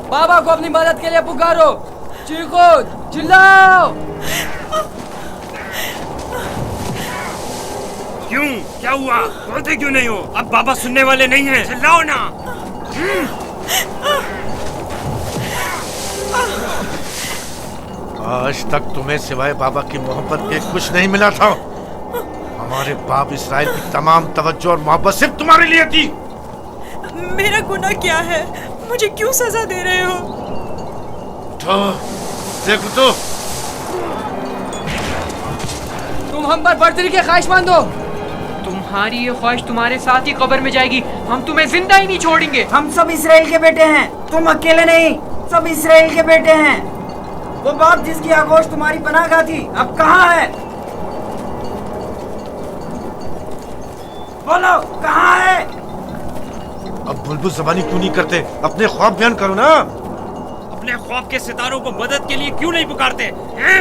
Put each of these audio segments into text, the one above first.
बाबा को अपनी मदद के लिए पुकारो, चीखो, चिल्लाओ। क्यों, क्या हुआ? बोलते क्यों नहीं हो? अब बाबा सुनने वाले नहीं हैं, चिल्लाओ ना। आज तक तुम्हें सिवाय बाबा की मोहब्बत के कुछ नहीं मिला था। हमारे बाप इसराइल की तमाम तवज्जो और मोहब्बत सिर्फ तुम्हारे लिए थी। मेरा गुनाह क्या है? मुझे क्यों सजा दे रहे हो? तो देखो तो, तुम हम पर बर्तरी के ख्वाहिशमंद हो। तुम्हारी ये ख्वाहिश तुम्हारे साथ ही कब्र में जाएगी। हम तुम्हें जिंदा ही नहीं छोड़ेंगे। हम सब इसराइल के बेटे हैं, तुम अकेले नहीं, सब इसराइल के बेटे हैं। वो बाप जिसकी आगोश तुम्हारी पनाहगाह थी, अब कहाँ है? बोलो, कहाँ है? अब बुलबुल ज़बानी क्यों नहीं करते? अपने ख्वाब बयान करो ना। अपने ख्वाब के सितारों को मदद के लिए क्यों नहीं पुकारते हैं?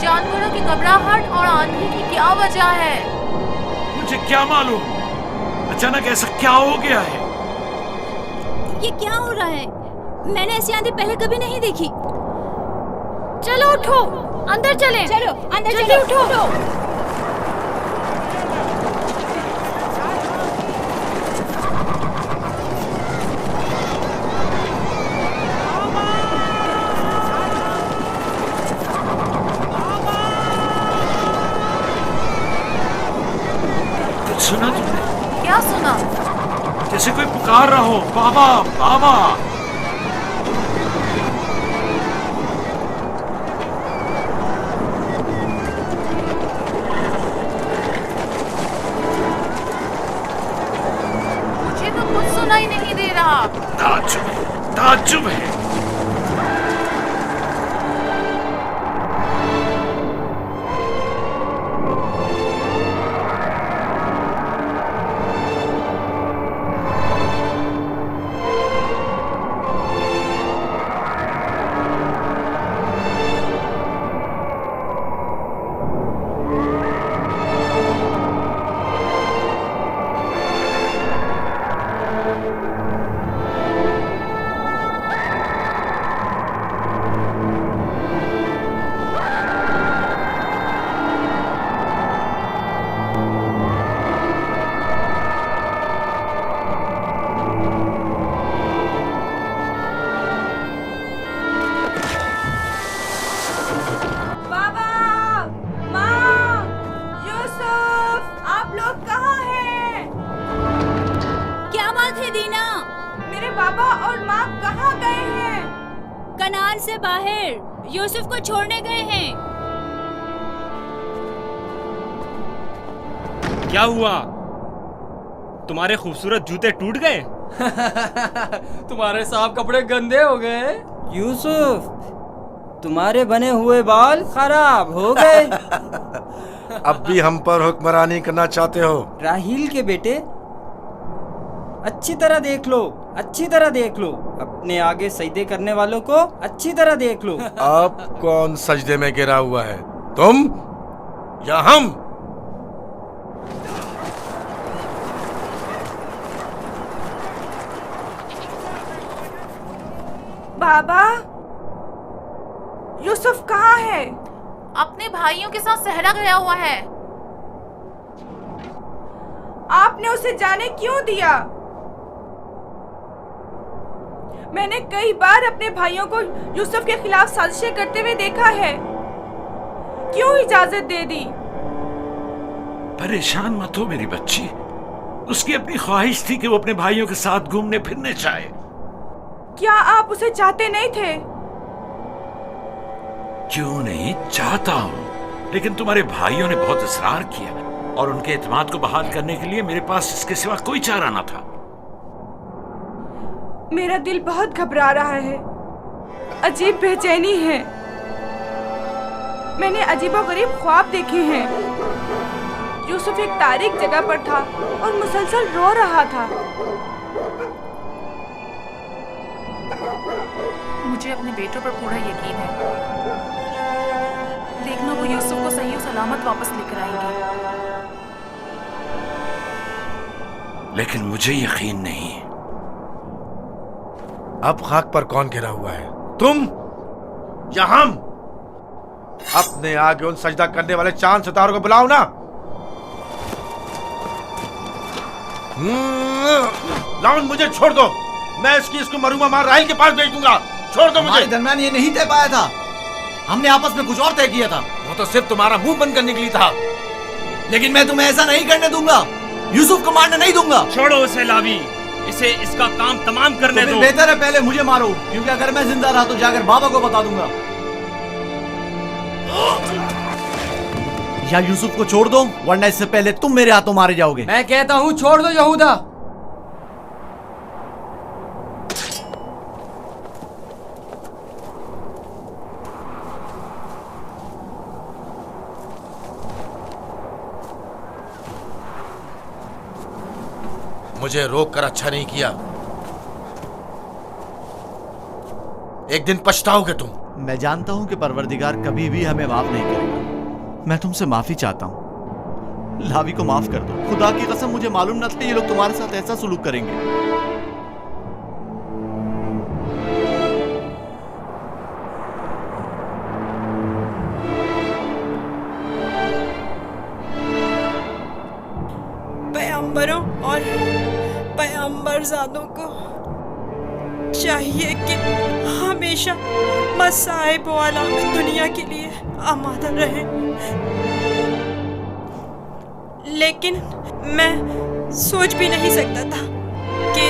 जानवरों की घबराहट और आंधी की क्या वजह है? मुझे क्या मालूम, अचानक ऐसा क्या हो गया है? ये क्या हो रहा है? मैंने ऐसी आंधी पहले कभी नहीं देखी। चलो उठो, अंदर चलें। चलो अंदर जल्दी उठो। सुना तुमने? क्या सुना? जैसे कोई पुकार रहा हो, बाबा बाबा। मुझे तो कुछ सुनाई नहीं दे रहा। ताज्जुब है। बाबा और माँ कहाँ गए हैं? कनान से बाहर यूसुफ को छोड़ने गए हैं। क्या हुआ? तुम्हारे खूबसूरत जूते टूट गए? तुम्हारे साफ कपड़े गंदे हो गए। यूसुफ, तुम्हारे बने हुए बाल खराब हो गए। अब भी हम पर हुक्मरानी करना चाहते हो? राहील के बेटे, अच्छी तरह देख लो, अच्छी तरह देख लो। अपने आगे सजदे करने वालों को अच्छी तरह देख लो। अब कौन सजदे में गिरा हुआ है, तुम या हम? बाबा, यूसुफ कहाँ है? अपने भाइयों के साथ सहरा गया हुआ है। आपने उसे जाने क्यों दिया? मैंने कई बार अपने भाइयों को यूसुफ के खिलाफ साजिशें करते हुए देखा है। क्यों इजाजत दे दी? परेशान मत हो मेरी बच्ची, उसकी अपनी ख्वाहिश थी कि वो अपने भाइयों के साथ घूमने फिरने जाए। क्या आप उसे चाहते नहीं थे? क्यों नहीं, चाहता हूँ, लेकिन तुम्हारे भाइयों ने बहुत इसरार किया और उनके एतमाद को बहाल करने के लिए मेरे पास इसके सिवा कोई चारा न था। मेरा दिल बहुत घबरा रहा है, अजीब बेचैनी है। मैंने अजीबोगरीब ख्वाब देखे हैं। यूसुफ एक तारीक जगह पर था और मुसलसल रो रहा था। मुझे अपने बेटों पर पूरा यकीन है। देखना वो यूसुफ को सही और सलामत वापस लेकर आएंगे। लेकिन मुझे यकीन नहीं। अब खाक पर कौन गिरा हुआ है, तुम या हम? अपने आगे उन सजदा करने वाले चांद सितारों को बुलाओ ना। लाउन, मुझे छोड़ दो। मैं इसको मरूमा मार राहिल के पास भेज दूंगा। छोड़ दो मुझे। दरमियान ये नहीं तय पाया था, हमने आपस में कुछ और तय किया था। वो तो सिर्फ तुम्हारा मुंह बंद करने के लिए था। लेकिन मैं तुम्हें ऐसा नहीं करने दूंगा, यूसुफ को मारने नहीं दूंगा। छोड़ो उसे लावी, इसे इसका काम तमाम करने दो। बेहतर है पहले मुझे मारो, क्योंकि अगर मैं जिंदा रहा तो जाकर बाबा को बता दूंगा। या यूसुफ को छोड़ दो, वरना इससे पहले तुम मेरे हाथों मारे जाओगे। मैं कहता हूँ छोड़ दो यहूदा। मुझे रोक कर अच्छा नहीं किया। एक दिन पछताओगे तुम। मैं जानता हूं कि परवरदिगार कभी भी हमें माफ नहीं करेगा। मैं तुमसे माफी चाहता हूं। लावी को माफ कर दो। खुदा की कसम, मुझे मालूम न था ये लोग तुम्हारे साथ ऐसा सुलूक करेंगे। पैगंबरों और पैगंबरजादों को चाहिए कि हमेशा मसाइब वाला में दुनिया के लिए आमादा रहे। लेकिन मैं सोच भी नहीं सकता था कि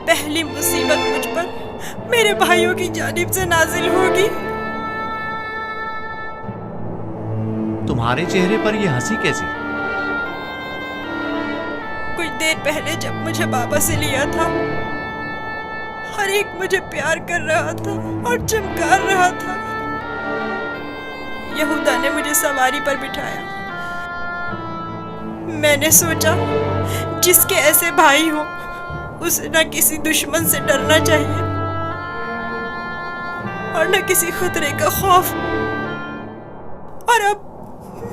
पहली मुसीबत मुझ पर मेरे भाइयों की जानिब से नाजिल होगी। तुम्हारे चेहरे पर ये हंसी कैसी? कुछ देर पहले जब मुझे बाबा से लिया था, हर एक मुझे प्यार कर रहा था और चमकार रहा था। यहूदा ने मुझे सवारी पर बिठाया। मैंने सोचा जिसके ऐसे भाई हो उसे न किसी दुश्मन से डरना चाहिए और न किसी खतरे का खौफ। और अब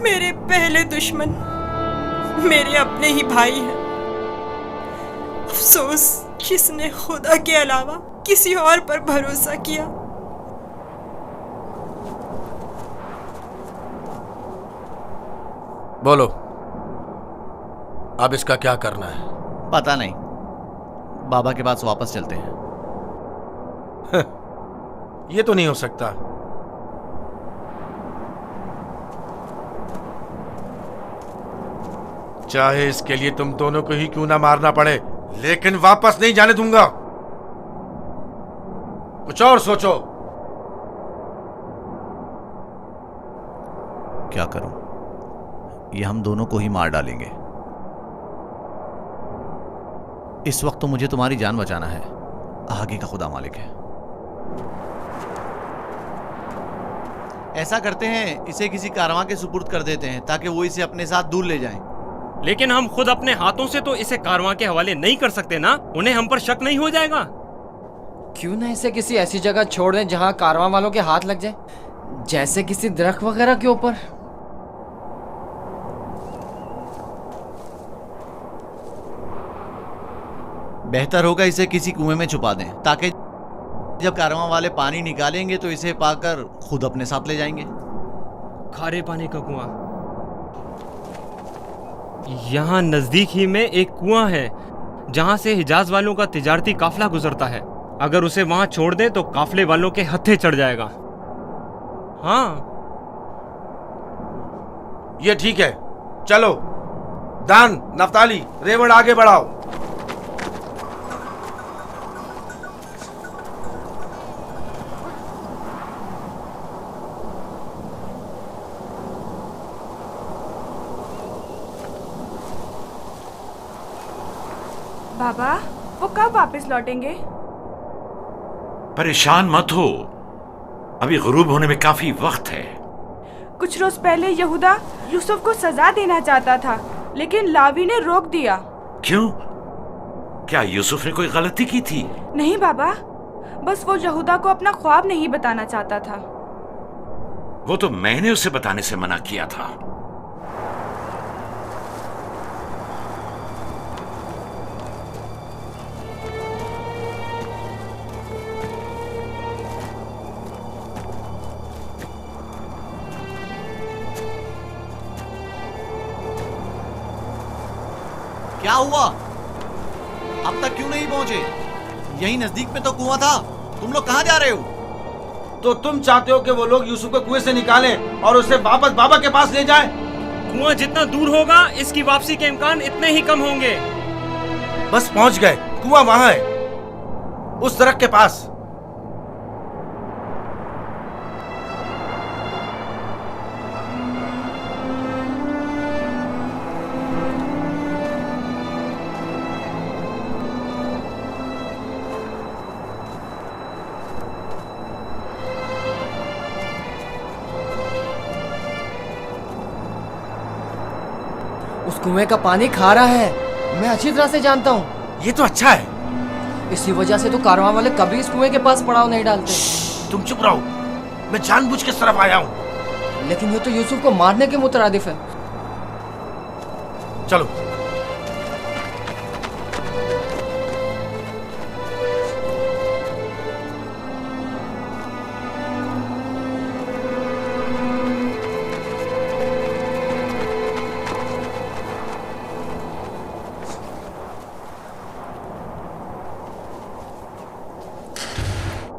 मेरे पहले दुश्मन मेरे अपने ही भाई हैं। अफसोस किसने खुदा के अलावा किसी और पर भरोसा किया। बोलो, अब इसका क्या करना है? पता नहीं, बाबा के पास वापस चलते हैं। ये तो नहीं हो सकता। चाहे इसके लिए तुम दोनों को ही क्यों ना मारना पड़े, लेकिन वापस नहीं जाने दूंगा। कुछ और सोचो। क्या करूं? ये हम दोनों को ही मार डालेंगे। इस वक्त तो मुझे तुम्हारी जान बचाना है, आगे का खुदा मालिक है। ऐसा करते हैं, इसे किसी कारवां के सुपुर्द कर देते हैं ताकि वो इसे अपने साथ दूर ले जाएं। लेकिन हम खुद अपने हाथों से तो इसे कारवां के हवाले नहीं कर सकते ना। उन्हें हम पर शक नहीं हो जाएगा? क्यों ना इसे किसी ऐसी जगह छोड़ दें जहां कारवां वालों के हाथ लग जाए, जैसे किसी दरख्त वगैरह के ऊपर। बेहतर होगा इसे किसी कुएं में छुपा दें, ताकि जब कारवां वाले पानी निकालेंगे तो इसे पाकर खुद अपने साथ ले जाएंगे। खारे पानी का कुआं यहाँ नजदीक ही में एक कुआं है जहां से हिजाज वालों का तिजारती काफिला गुजरता है। अगर उसे वहां छोड़ दें तो काफिले वालों के हत्थे चढ़ जाएगा। हाँ, ये ठीक है। चलो दान, नफ्ताली, रेवड़ आगे बढ़ाओ। बाबा, वो कब वापस लौटेंगे? परेशान मत हो, अभी गुरूब होने में काफी वक्त है। कुछ रोज पहले यहूदा यूसुफ को सजा देना चाहता था, लेकिन लावी ने रोक दिया। क्यों? क्या यूसुफ ने कोई गलती की थी? नहीं बाबा, बस वो यहूदा को अपना ख्वाब नहीं बताना चाहता था। वो तो मैंने उसे बताने से मना किया था। क्या हुआ? अब तक क्यों नहीं पहुंचे? यही नजदीक में तो कुआं था। तुम लोग कहाँ जा रहे हो? तो तुम चाहते हो कि वो लोग यूसुफ को कुएं से निकालें और उसे वापस बाबा के पास ले जाएं? कुआं जितना दूर होगा, इसकी वापसी के इम्कान इतने ही कम होंगे। बस पहुंच गए, कुआं वहां है, उस सड़क के पास। उस कुएं का पानी खारा है, मैं अच्छी तरह से जानता हूँ। ये तो अच्छा है। इसी वजह से तो कारवां वाले कभी इस कुएं के पास पड़ाव नहीं डालते। तुम चुप रहो, मैं जानबूझ के इस तरफ आया हूँ। लेकिन ये तो यूसुफ को मारने के मुतरादिफ है। चलो।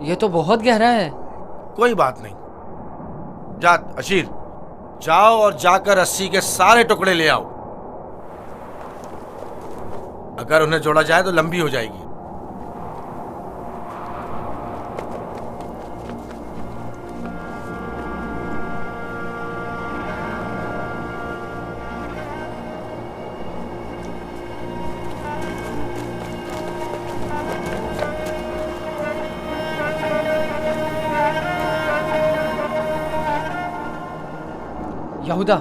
ये तो बहुत गहरा है। कोई बात नहीं, जा अशीर, जाओ और जाकर रस्सी के सारे टुकड़े ले आओ। अगर उन्हें जोड़ा जाए तो लंबी हो जाएगी। यहूदा,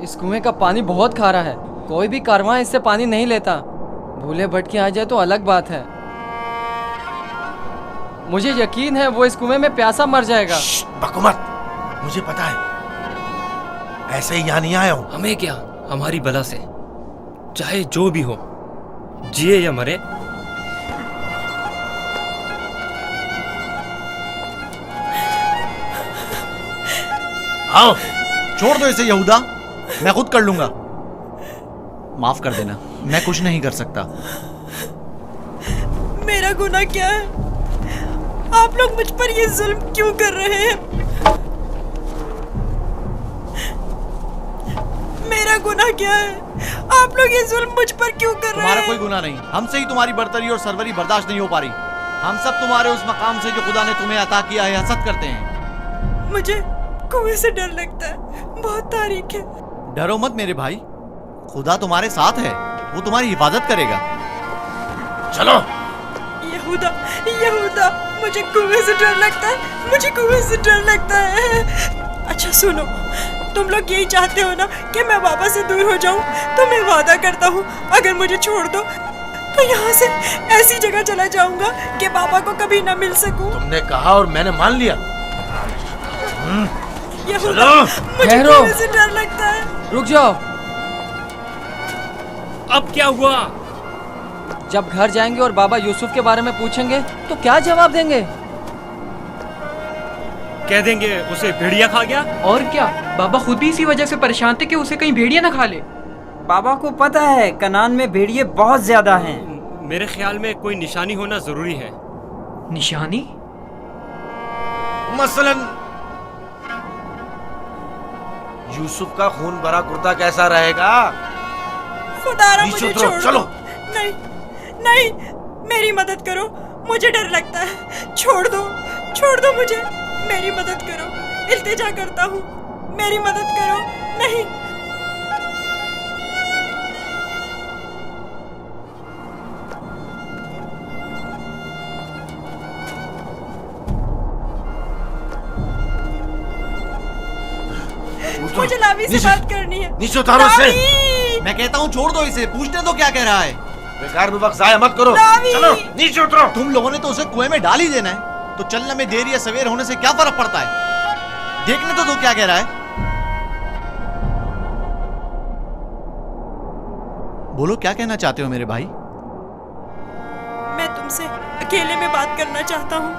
इस कुएं का पानी बहुत खारा है। कोई भी कारवां इससे पानी नहीं लेता। भूले भटके आ जाए तो अलग बात है। मुझे यकीन है वो इस कुएं में प्यासा मर जाएगा। बको मत, मुझे पता है। ऐसे ही यहाँ नहीं आया हूँ। हमें क्या, हमारी बला से चाहे जो भी हो, जिए या मरे, आओ। छोड़ दो इसे यहूदा, मैं खुद कर लूंगा। माफ कर देना, मैं कुछ नहीं कर सकता। मेरा गुनाह क्या है? आप लोग मुझ पर ये जुल्म क्यों कर रहे हैं? मेरा गुनाह क्या है? आप लोग ये जुल्म मुझ पर क्यों कर रहे हैं? तुम्हारा कोई गुनाह नहीं। हमसे ही तुम्हारी बर्तरी और सरवरी बर्दाश्त नहीं हो पा रही। हम सब तुम्हारे उस मकाम से जो खुदा ने तुम्हें अता किया है हसद करते हैं। मुझे कुएं से डर लगता है, बहुत तारीख है। डरो मत मेरे भाई, खुदा तुम्हारे साथ है, वो तुम्हारी हिफाजत करेगा। चलो। यहूदा, यहूदा, मुझे कुएं से डर लगता है, मुझे कुएं से डर लगता है। अच्छा सुनो, तुम लोग यही चाहते हो ना कि मैं बाबा से दूर हो जाऊं? तो मैं वादा करता हूँ, अगर मुझे छोड़ दो तो यहाँ से ऐसी जगह चला जाऊंगा कि बाबा को कभी ना मिल सकूं। तुमने कहा और मैंने मान लिया। यहूदा, मुझे कुएं से डर लगता है। रुक जाओ। अब क्या हुआ? जब घर जाएंगे और बाबा यूसुफ के बारे में पूछेंगे तो क्या जवाब देंगे? कह देंगे उसे भेड़िया खा गया। और क्या, बाबा खुद भी इसी वजह से परेशान थे कि उसे कहीं भेड़िया ना खा ले। बाबा को पता है कनान में भेड़िए बहुत ज्यादा हैं। मेरे ख्याल में कोई निशानी होना जरूरी है। निशानी? मसलन यूसुफ का खून भरा कुर्ता कैसा रहेगा? खुदारा मुझे छोड़ दो। चलो। नहीं, नहीं, मेरी मदद करो, मुझे डर लगता है। छोड़ दो मुझे, मेरी मदद करो, इल्तिजा करता हूँ, मेरी मदद करो। नहीं। उतारो। मुझे लावी से नीचे। बात करनी है। नीचे उतारो इसे। लावी! मैं कहता हूँ छोड़ दो इसे, पूछने दो क्या कह रहा है। बेकार में वक्त जाया मत करो। लावी! चलो नीचे उतरो। तुम लोगों ने तो उसे कुएं में डाल ही देना है, तो चलने में देर या सवेर होने से क्या फर्क पड़ता है। देखने तो दो क्या कह रहा है। बोलो क्या कहना चाहते हो मेरे भाई। मैं तुमसे अकेले में बात करना चाहता हूँ।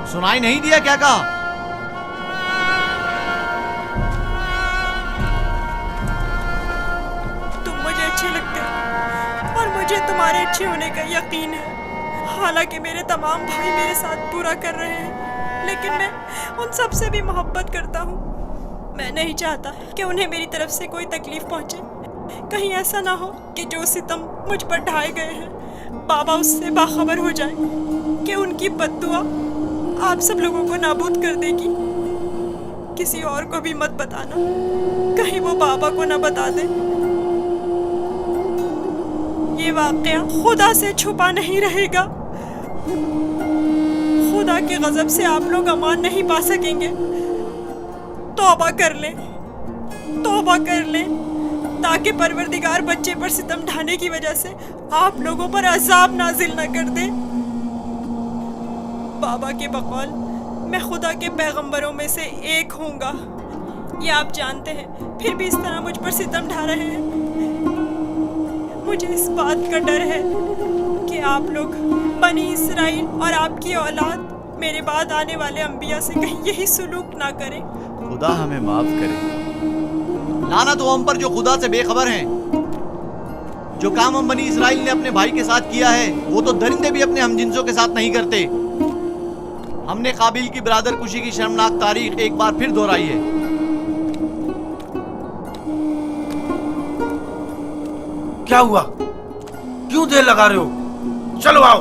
सुनाई नहीं दिया क्या कहा। तुम मुझे अच्छे लगते हो और मुझे तुम्हारे अच्छे होने का यकीन है। हालांकि मेरे तमाम भाई मेरे साथ पूरा कर रहे हैं, लेकिन मैं उन सब से भी मोहब्बत करता हूँ। मैं नहीं चाहता कि उन्हें मेरी तरफ से कोई तकलीफ पहुँचे। कहीं ऐसा ना हो कि जो सितम मुझ पर ढाए गए हैं बाबा उससे बाखबर हो जाए कि उनकी बद्दुआ आप सब लोगों को नाबूद कर देगी। किसी और को भी मत बताना, कहीं वो बाबा को ना बता दे। ये वाकया खुदा से छुपा नहीं रहेगा। खुदा के गजब से आप लोग अमान नहीं पा सकेंगे। तौबा कर लें, तौबा कर लें, ताकि परवरदिगार बच्चे पर सितम ढाने की वजह से आप लोगों पर अजाब नाजिल न कर दे। बाबा के बकौल मैं खुदा के पैगंबरों में से एक होऊंगा, ये आप जानते हैं, फिर भी इस तरह मुझ पर सितम ढा रहे हैं। मुझे इस बात का डर है कि आप लोग बनी इसराइल और आपकी औलाद मेरे बाद आने वाले अंबिया से कहीं यही सुलूक ना करें। खुदा हमें माफ करे। लानत हो हम पर जो खुदा से बेखबर हैं। जो काम हम बनी इसराइल ने अपने भाई के साथ किया है वो तो दरिंदे भी अपने हमजिंसों के साथ नहीं करते। हमने काबिल की बरादर कुशी की शर्मनाक तारीख एक बार फिर दोहराई है। क्या हुआ? क्यों देर लगा रहे हो? चलो आओ।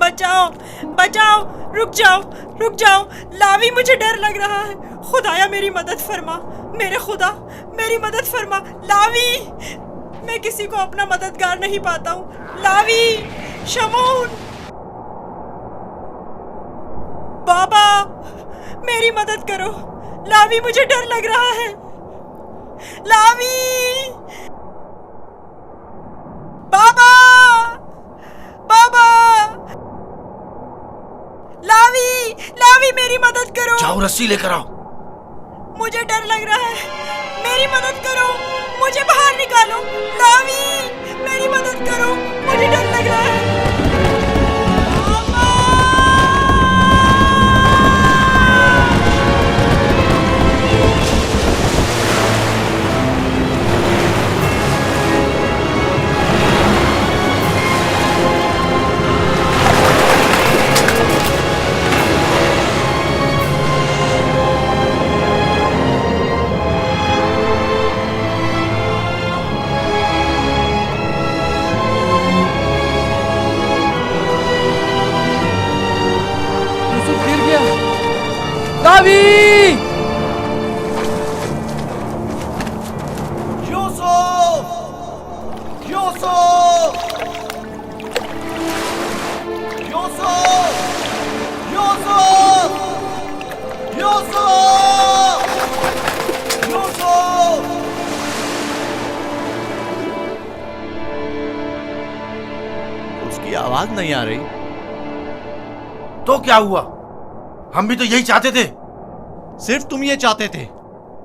बचाओ, बचाओ, रुक जाओ, रुक जाओ। लावी, मुझे डर लग रहा है। खुदाया मेरी मदद फरमा, मेरे खुदा मेरी मदद फरमा। लावी, मैं किसी को अपना मददगार नहीं पाता हूँ। लावी, शमून, बाबा मेरी मदद करो। लावी, मुझे डर लग रहा है। लावी, बाबा, बाबा, लावी, लावी मेरी मदद करो। जाओ रस्सी लेकर आओ। मुझे डर लग रहा है, मेरी मदद करो, मुझे बाहर निकालो। लावी, मेरी मदद करो, मुझे डर लग रहा है। लावी! यूसुफ! यूसुफ! यूसुफ! यूसुफ! यूसुफ! यूसुफ! उसकी आवाज नहीं आ रही। तो क्या हुआ? हम भी तो यही चाहते थे। सिर्फ तुम ये चाहते थे,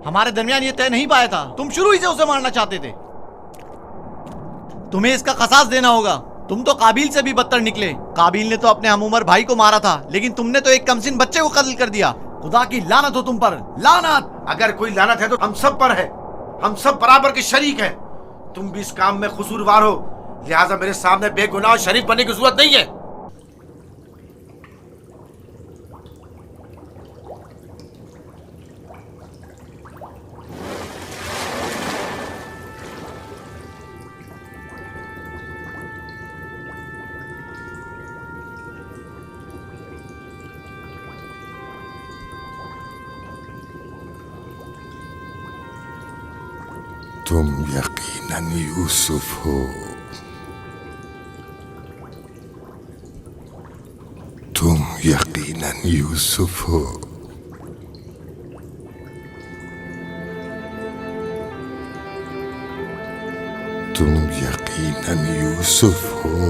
हमारे दरमियान ये तय नहीं पाया था। तुम शुरू ही से उसे मारना चाहते थे। तुम्हें इसका कसास देना होगा। तुम तो काबिल से भी बदतर निकले। काबिल ने तो अपने हमउमर भाई को मारा था, लेकिन तुमने तो एक कमसिन बच्चे को कत्ल कर दिया। खुदा की लानत हो तुम पर, लानत। अगर कोई लानत है तो हम सब पर है। हम सब बराबर के शरीक हैं। तुम भी इस काम में कसूरवार हो, लिहाजा मेरे सामने बेगुनाह शरीक बनने की जरूरत नहीं है। तुम यकीनन यूसुफ हो। तुम यकीनन यकीनन यूसुफ हो। तुम यकीनन यूसुफ हो।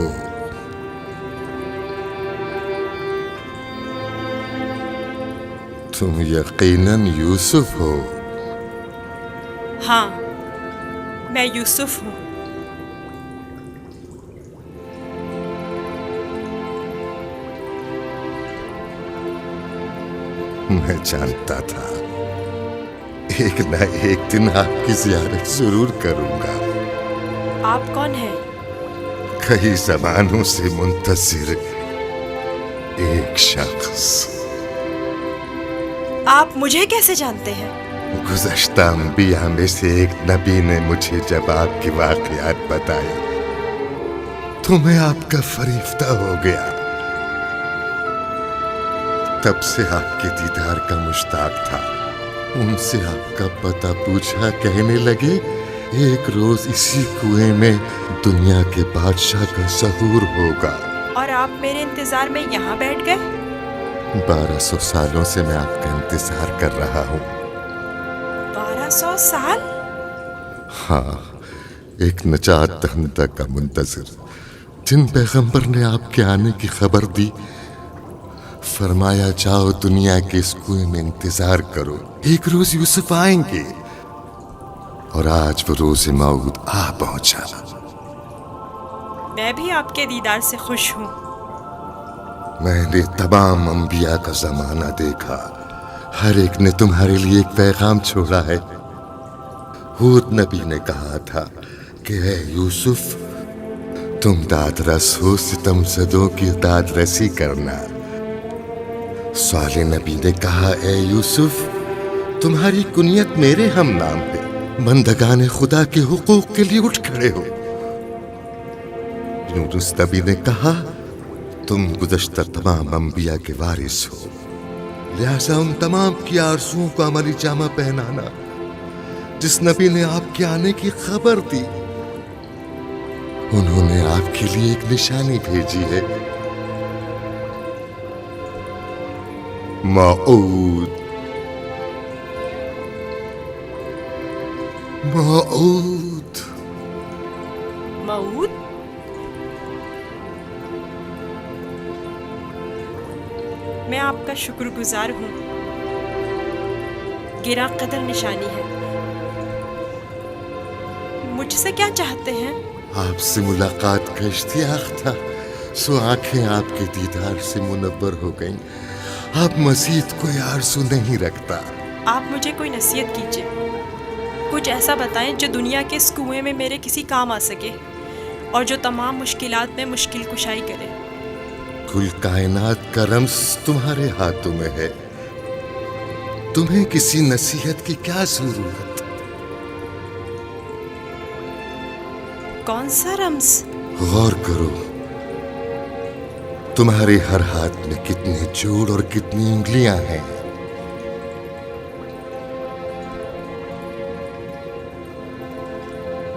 तुम यकीनन यूसुफ हो। हाँ, मैं यूसुफ हूँ। मैं जानता था एक न एक दिन आपकी ज़ियारत जरूर करूंगा। आप कौन हैं? कई ज़मानों से मुंतज़िर एक शख्स। आप मुझे कैसे जानते हैं? गुज़श्ता अंबिया में से एक नबी ने मुझे जब आपके वाक़यात बताए तो मैं आपका फरिश्ता हो गया। तब से आपके दीदार का मुश्ताक था। उनसे आपका पता पूछा, कहने लगे एक रोज इसी कुएं में दुनिया के बादशाह का ज़हूर होगा। और आप मेरे इंतजार में यहाँ बैठ गए? 1200 सालों से मैं आपका इंतजार कर रहा हूँ। 1200 साल? हाँ, एक नजात दहिंदा का मुंतज़िर, जिन पैगंबर ने आपके आने की खबर दी, फरमाया जाओ दुनिया के इस कुएं में इंतजार करो, एक रोज यूसुफ आएंगे। और आज वो रोज मौऊद आ पहुंचा। मैं भी आपके दीदार से खुश हूँ। मैंने तमाम अंबिया का जमाना देखा, हर एक ने तुम्हारे लिए एक पैगाम छोड़ा है। हूद नबी ने कहा था कि है यूसुफ, तुम दादरस हो, सितमज़दों की दादरसी करना। साले नबी ने कहा, ए यूसुफ, तुम्हारी कुनियत मेरे हम नाम पे, बंदगाने खुदा के हुकूक के लिए उठ खड़े हो। यूनुस नबी ने कहा, तुम गुज़श्ता तमाम अंबिया के वारिस हो, लिहाजा उन तमाम की आरज़ुओं को अमली जामा पहनाना जिस नबी ने आपके आने की खबर दी। उन्होंने आपके लिए एक निशानी भेजी है, मऊद। मऊद। मऊद? मैं आपका शुक्रगुजार हूँ। गिरा कदर निशानी है। मुझसे क्या चाहते हैं? आपसे मुलाकात का इश्तियाक था, सो आंखें आपके दीदार से मुनव्वर हो गईं। आप मज़ीद कोई आरज़ू नहीं रखता। आप मुझे कोई नसीहत कीजिए, कुछ ऐसा बताएं जो दुनिया के इस कुएं में मेरे किसी काम आ सके और जो तमाम मुश्किलात में मुश्किल कुशाई करे। कुल कायनात का रम्स तुम्हारे हाथों में है, तुम्हें किसी नसीहत की क्या जरूरत? कौन सा रम्स? गौर करो, तुम्हारे हर हाथ में कितने जोड़ और कितनी उंगलियां हैं।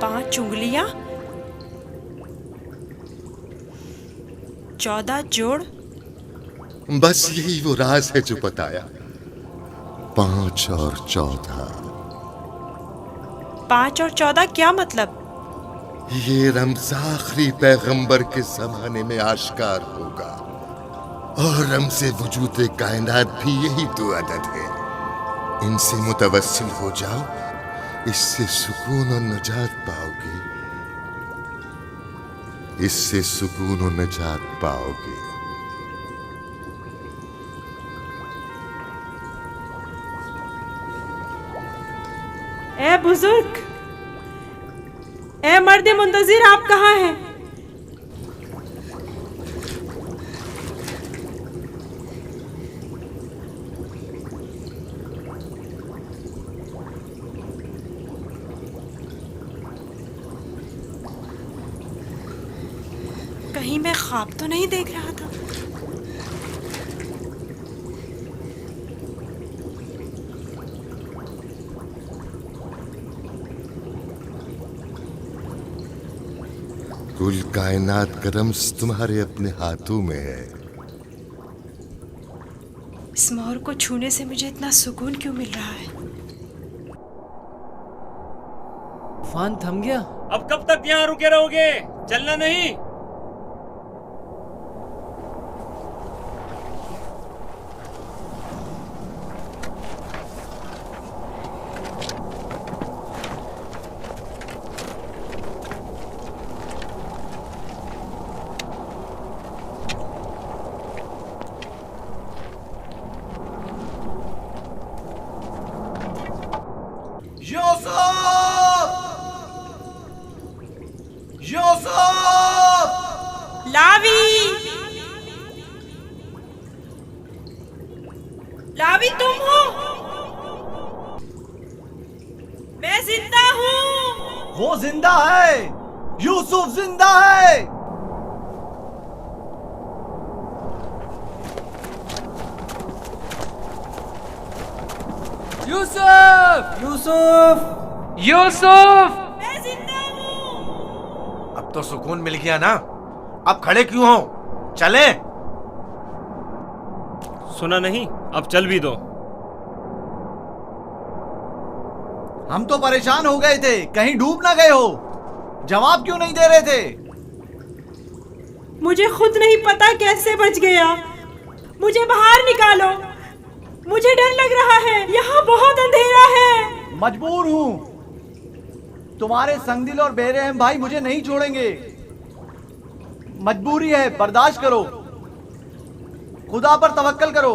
पांच उंगलियां, 14 जोड़। बस यही वो राज है जो बताया, 5 और 14। 5 और 14 क्या मतलब? ये रम्ज़ आखिरी पैगंबर के जमाने में आश्कार होगा, और रम्ज़े वजूद कायनात भी यही 2 अदद है। इनसे मुतवस्सिल हो जाओ, इससे सुकून और नजात पाओगे, इससे सुकून और नजात पाओगे। ए बुजुर्ग, ए मर्द मुंतज़िर, आप कहाँ हैं? कहीं मैं ख्वाब तो नहीं देख रहा था? कुल कायनात का रम्ज़ तुम्हारे अपने हाथों में है। इस मोर को छूने से मुझे इतना सुकून क्यों मिल रहा है? तूफान थम गया। अब कब तक यहाँ रुके रहोगे? चलना नहीं? लावी तुम हो? मैं जिंदा हूँ। वो जिंदा है, यूसुफ जिंदा है। यूसुफ! यूसुफ! यूसुफ! मैं जिंदा हूँ। अब तो सुकून मिल गया ना? अब खड़े क्यों हो? चले? सुना नहीं? अब चल भी दो। हम तो परेशान हो गए थे, कहीं डूब ना गए हो। जवाब क्यों नहीं दे रहे थे? मुझे खुद नहीं पता कैसे बच गया। मुझे बाहर निकालो, मुझे डर लग रहा है, यहाँ बहुत अंधेरा है। मजबूर हूँ, तुम्हारे संगदिल और बेरहम भाई मुझे नहीं छोड़ेंगे। मजबूरी है, बर्दाश्त करो, खुदा पर तवक्कल करो।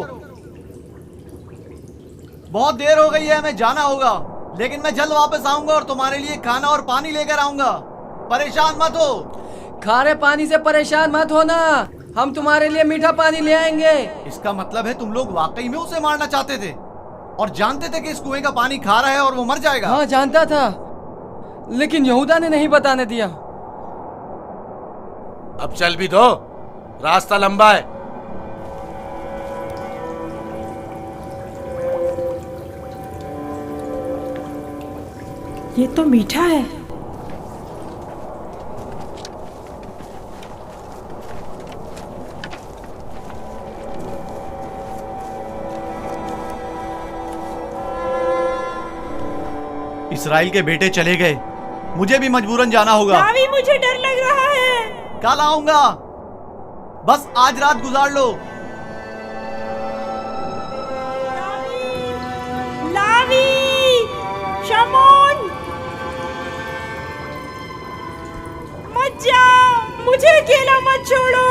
बहुत देर हो गई है, हमें जाना होगा, लेकिन मैं जल्द वापस आऊंगा और तुम्हारे लिए खाना और पानी लेकर आऊंगा। परेशान मत हो। खारे पानी से परेशान मत होना, हम तुम्हारे लिए मीठा पानी ले आएंगे। इसका मतलब है तुम लोग वाकई में उसे मारना चाहते थे और जानते थे कि इस कुएं का पानी खारा है और वो मर जाएगा? हाँ, जानता था, लेकिन यहूदा ने नहीं बताने दिया। अब चल भी दो, रास्ता लंबा है। ये तो मीठा है। इस्राइल के बेटे चले गए, मुझे भी मजबूरन जाना होगा। लावी, मुझे डर लग रहा है। कल आऊंगा, बस आज रात गुजार लो। लावी, शमोन, मत जाओ, मुझे अकेला मत छोड़ो।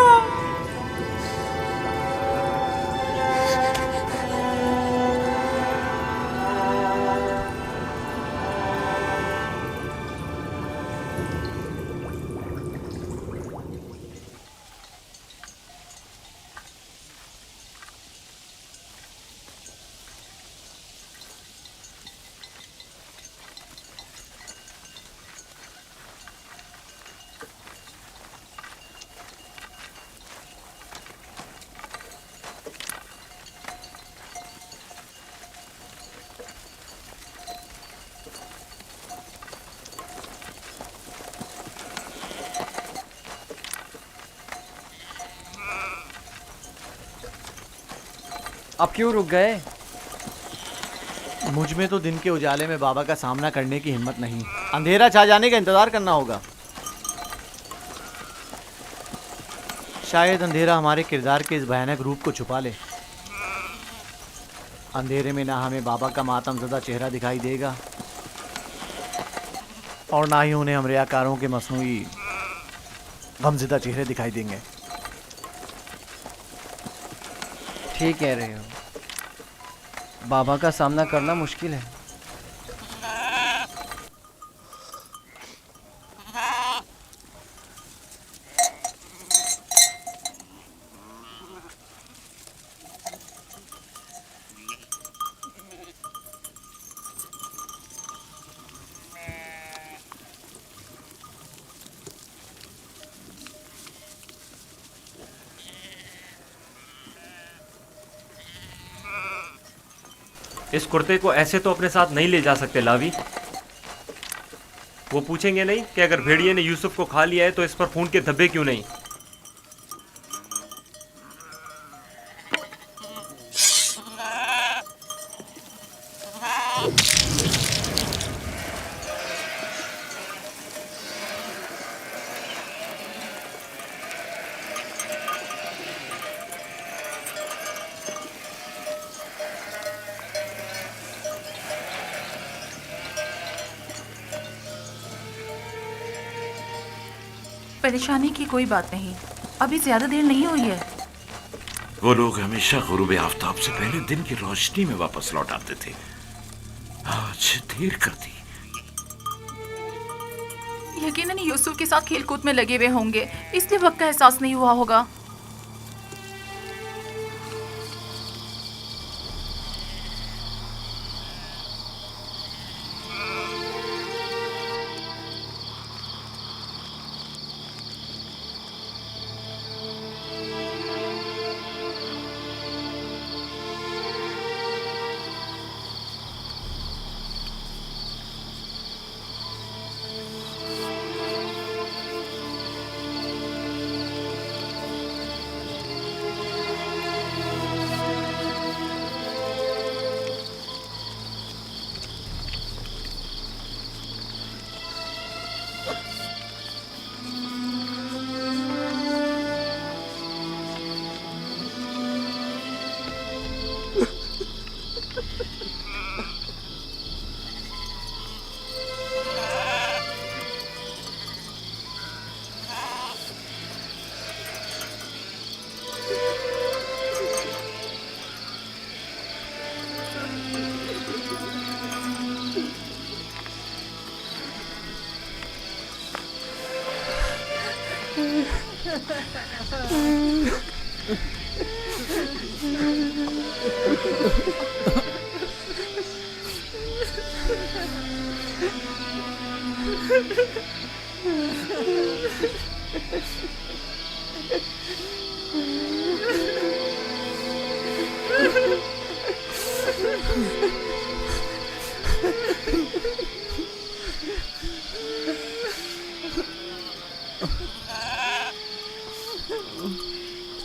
अब क्यों रुक गए? मुझ में तो दिन के उजाले में बाबा का सामना करने की हिम्मत नहीं। अंधेरा छा जाने का इंतजार करना होगा। शायद अंधेरा हमारे किरदार के इस भयानक रूप को छुपा ले। अंधेरे में ना हमें बाबा का मातमज़दा चेहरा दिखाई देगा और ना ही उन्हें हम रियाकारों के मसनूई गमज़दा चेहरे दिखाई देंगे। ठीक कह रहे हो, बाबा का सामना करना मुश्किल है। इस कुर्ते को ऐसे तो अपने साथ नहीं ले जा सकते लावी। वो पूछेंगे नहीं कि अगर भेड़िए ने यूसुफ को खा लिया है तो इस पर खून के धब्बे क्यों नहीं? परेशानी की कोई बात नहीं, अभी ज्यादा देर नहीं हुई है। वो लोग हमेशा गुरूब आफताब से पहले दिन की रोशनी में वापस लौट आते थे। आज देर कर दी। यकीनन यूसुफ के साथ खेलकूद में लगे हुए होंगे, इसलिए वक्त का एहसास नहीं हुआ होगा।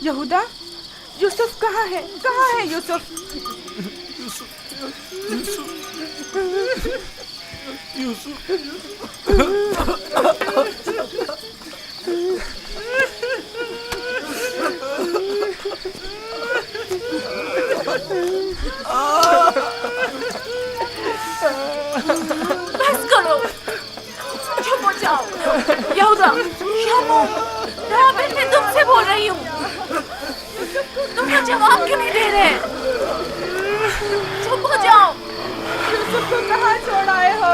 यहूदा, यूसुफ कहाँ है? कहाँ है यूसुफ? बस करो, चुप हो जाओ। यहूदा, शामू, राबिल, मैं तुमसे बोल रही हूँ, तुम क्या जवाब क्यों नहीं दे रहे? चुप हो जाओ। यूसुफ को कहाँ छोड़ आए हो?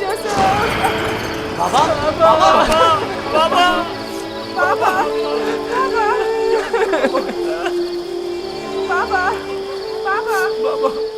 यूसुफ! बाबा, बाबा, बाबा, बाबा, बाबा, बाबा, बाबा, बाबा।